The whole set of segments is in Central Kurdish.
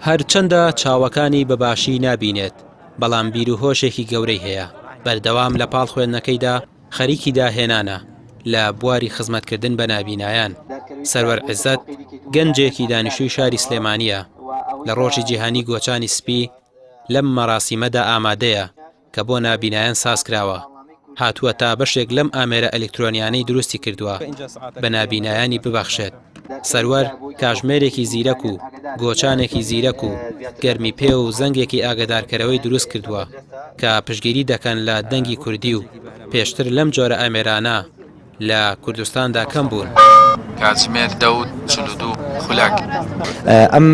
هەرچەندە چاوەکانی بەباشی نابینێت بەڵام بیر و هۆشێکی گەورەی هەیە بەردەوام لە پاڵ خوێندنەکەیدا خەریکی داهێنانە لە بواری خزمەتکردن بە نابینایان. سەروەر عیززەت گەنجێکی دانیشتووی شاری سلێمانیە لە ڕۆژی جیهانی گۆچانی سپی لەم مەراسیمەدا ئامادەیە کە بۆ نابینایان ساز کراوە. هاتووە تا بەشێک لەم ئامێرە ئەلکترۆنیانەی دروستی کردووە بە نابینایانی ببەخشێت. سەروەر کاژمێرێکی زیرەک و گۆچانێکی زیرەک و گەرمی پێ و زەنگێکی ئاگدارکەرەوەی دروست کردووە کە پشگیری دەکەن لە دەنگی کوردی و پێشتر لەم جۆرە ئامێرانە لە کوردستاندا کەم بوون. کاتژمێر 42 خولەک ئەم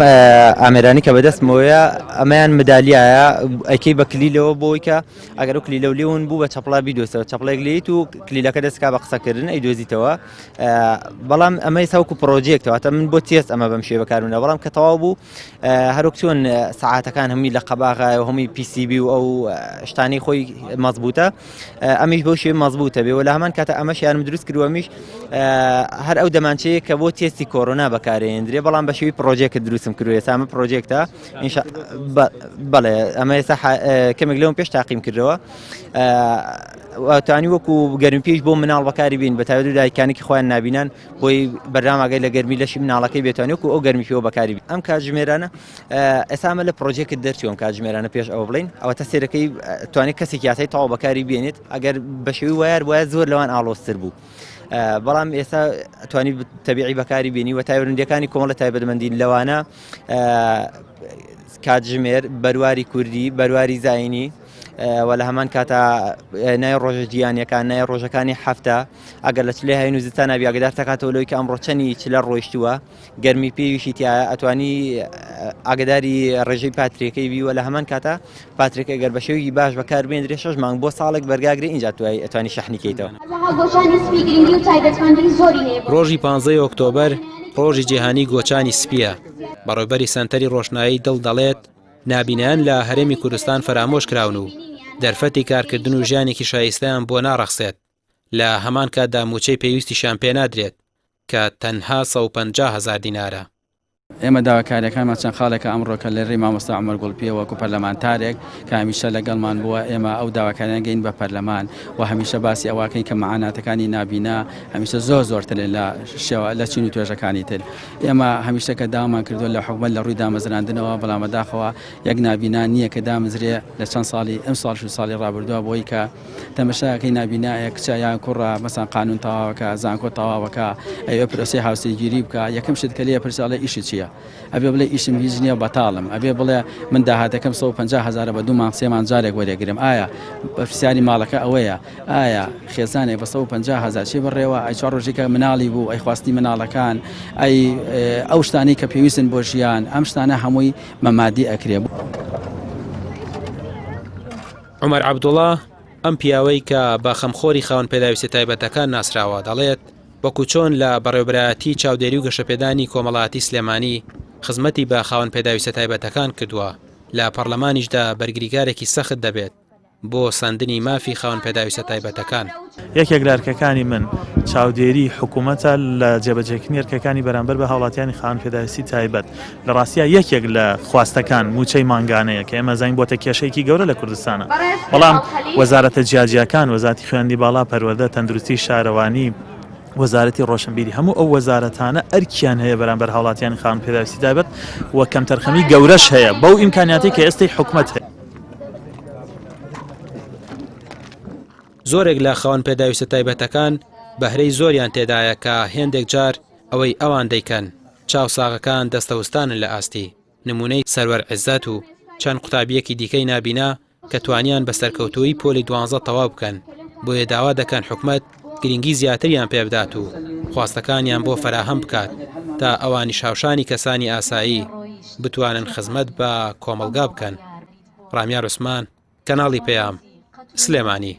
ئامێرانی کە بەدەستمەوەیە ئەمەیان مدالیایە ئەیکەی بە کلیلەوە بۆی کە ئەگەر و کلیلە و لێون بوو بە چەپڵا بیدۆسەوە چەپڵێک لێیت و کلیلەکە دەستکا بە قسەکردن ئەیدۆزیتەوە. بەڵام ئەمەی ساوکو پرۆژێکتەوە تا من بۆ تێست ئەمە بەم شێوە بەکاربوونە بەڵام کە تەواو بوو هەروەک چۆن سەعاتەکان هەمووی لە قەباغایە و هەمووی PCB و ئەو شتانی خۆی مەزبوطە ئەمیش بەو شێوە مەزبوطە بێ و لە هەمان کاتە ئەمەش یارم دروست کردووە ئەمیش هەر ئەو دەمانچەیە کە بۆ تێستی کۆرۆنا بەکارهێنرێ بەڵام بە شێوی پرۆژێکت دروستم کردووە ئێستا ئەمە پرۆژێکتە بەڵێ ئەمە ئێستا کەمێک لەوم پێش تاقیم کردەوە توانی وەکو گەرمی پێش بۆ مناڵ بەکاری بین بە تایبەت دایکانێکی خۆیان نابینان بۆی بەرداماگەی لە گەرمی لەشی مناڵەکەی بێتوانێت وەکو ئەو گەرمی پێوە بەکاری بین. ئەم کاتژمێرانە ئێستا ئەمە لە پرۆژێکت دەرچووم کاتژمێرانە پێش ئەوە بڵین ئەوە تا سێرەکەی توانێت کەسێکی یاسای تەواو بەکاری بێنێت ئەگەر بە شێوی وایە زۆر لەوان ئاڵۆزتر بوو. بەڵام ئێستا توانی تەبیعی بەکاری بینی و تایبەتمەندیەکانی کۆمەڵە تایبەتمەندی لەوانە کاتژمێر بەرواری کوردی بەرواری زاینی و لە هەمان کاتە نای ڕۆژە جیهانیەکان نای ڕۆژەکانی هەفتە ئەگەر لە چلێ هەین و زستان نابی ئاگدار تەکاتەوە لەوەی کە ئەمڕۆ چەندی چلە ڕۆیشتووە گەرمی پێویشی تایە ئەتوانی ئاگداری ڕێژەی پاترێکەکەی بی و لە هەمان کاتە پاترێک ئەگەر بە شێوەیەکی باش بەکاربێنرێ 6 مانگ بۆ ساڵێک بەرگاگرێ اینجا ئەتوانی شەحنیکەیتەوە. ڕۆژی 15 ئۆکتۆبەر ڕۆژی جیهانی گۆچانی سپیە. بەڕێوەبەری سەنتەری ڕۆشنایی دڵ دەڵێت نابینیان لە هەرێمی کوردستان فەرامۆش کراون و دەرفەتی کارکردن و ژیانێکی شایستەیان بۆ ناڕەخسێت. لە هەمان کاتدا موچەی پێویستیشان پێ نادرێت کە تەنها 150,000 دینارە. ئێمە داواکاریەکانمان چەند خاڵێکە ئەمڕۆکە لە ڕێی مامۆستا عومەر گوڵپێ وەکو پەرلەمانتارێک کە هەمیشە لەگەڵمان بووە ئێمە ئەو داواکاریان گەین بە پەرلەمان و هەمیشە باسی ئەواکەی کە مەعاناتەکانی نابینا هەمیشە زۆرتر لە چین و توێژەکانی تر. ئێمە هەمیشە کە داوامان کردووە لە حکومەت لە ڕووی دامەزراندنەوە بەڵام بەداخەوە یەک نابینا نییە کە دامەزرێ لە چەند ساڵی ئەم ساڵی ڕابردووە بۆی کە تەمەشاکەی نابینایە کچە یان کوڕە مەسەن قانون تەواوەکە زانکۆ تەواوەکە ئەوێ پرۆسی هاوسەرگیری بکە یەکەم شت کە لێ پرسیاڵە ئیشی چییە؟ ئەبێ بڵێ ئیشم هیچ نییە بەتاڵم ئەبێ بڵێ من داهاتەکەم 150,000 بە 2 مانگ 3 مانگ جارێک وەرێگرم ئایا پرسیاری ماڵەکە ئەوەیە ئایا خێزانێک بە 150,000 چی بڕێوە ئەی چوار ڕۆژێکە مناڵی بوو ئەی خواستی مناڵەکان ئەی ئەو شتانەی کە پێویستن بۆ ژیان ئەم شتانە هەمووی مەمادی ئەکرێ. عومەر عەبدوڵڵا ئەم پیاوەی کە بە خەمخۆری خاوەن پێداویستی تایبەتەکان ناسراوە دەڵێت وەکو چۆن لە بەڕێوەبەرایەتی چاودێری و گەشەپێدانی کۆمەڵایەتی سلێمانی خزمەتی بە خاوەن پێداویستە تایبەتەکان کردووە لە پەرلەمانیشدا بەرگریکارێکی سەخت دەبێت بۆ ساندنی مافی خاوەن پێداویستە تایبەتەکان. یەکێک لە ئەرکەکانی من چاودێری حکوومەتە لە جێبەجێکردنی ئەرکەکانی بەرامبەر بە هاوڵاتیانی خاوەن پێداویستی تایبەت. لە ڕاستیە یەکێک لە خواستەکان موچەی مانگانەیە کە ئێمە زانین بۆتە کێشەیەکی گەورە لە کوردستانە. بەڵام وەزارەتە جیاجیەکان وەزارەتی خوێندی باڵا پەروەردە تەندروستی شارەوانی وەزارەتی ڕۆشنبیری هەموو ئەو وەزارەتانە ئەرکیان هەیە بەرامبەر هاوڵاتیانی خاوەن پێداویستی تایبەت و کەم تەرخەمی گەورەش هەیە بەو ئیمکانیاتی کە ئێستای حکوومەت هەیە. زۆرێک لە خاوەن پێداویستە تایبەتەکان بەهرەی زۆریان تێدایە کە هێندێک جار ئەوەی ئەوان دەیکەن چاوساغەکان دەستەوستانن لە ئاستی. نمونەی سەروەر عیززەت و چەند قوتابیەکی دیکەی نابینا کە توانیان بە سەرکەوتووی پۆلی 12 تەواو بکەن بۆیە داوا دەکەن حکوومەت گرنگی زیاتریان پێ بدات و خواستەکانیان بۆ فراهەم بکات تا ئەوانی شاوشانی کەسانی ئاسایی بتوانن خزمەت بە کۆمەلگا بکەن. ڕامیار عوسمان، کەناڵی پەیام، سلێمانی.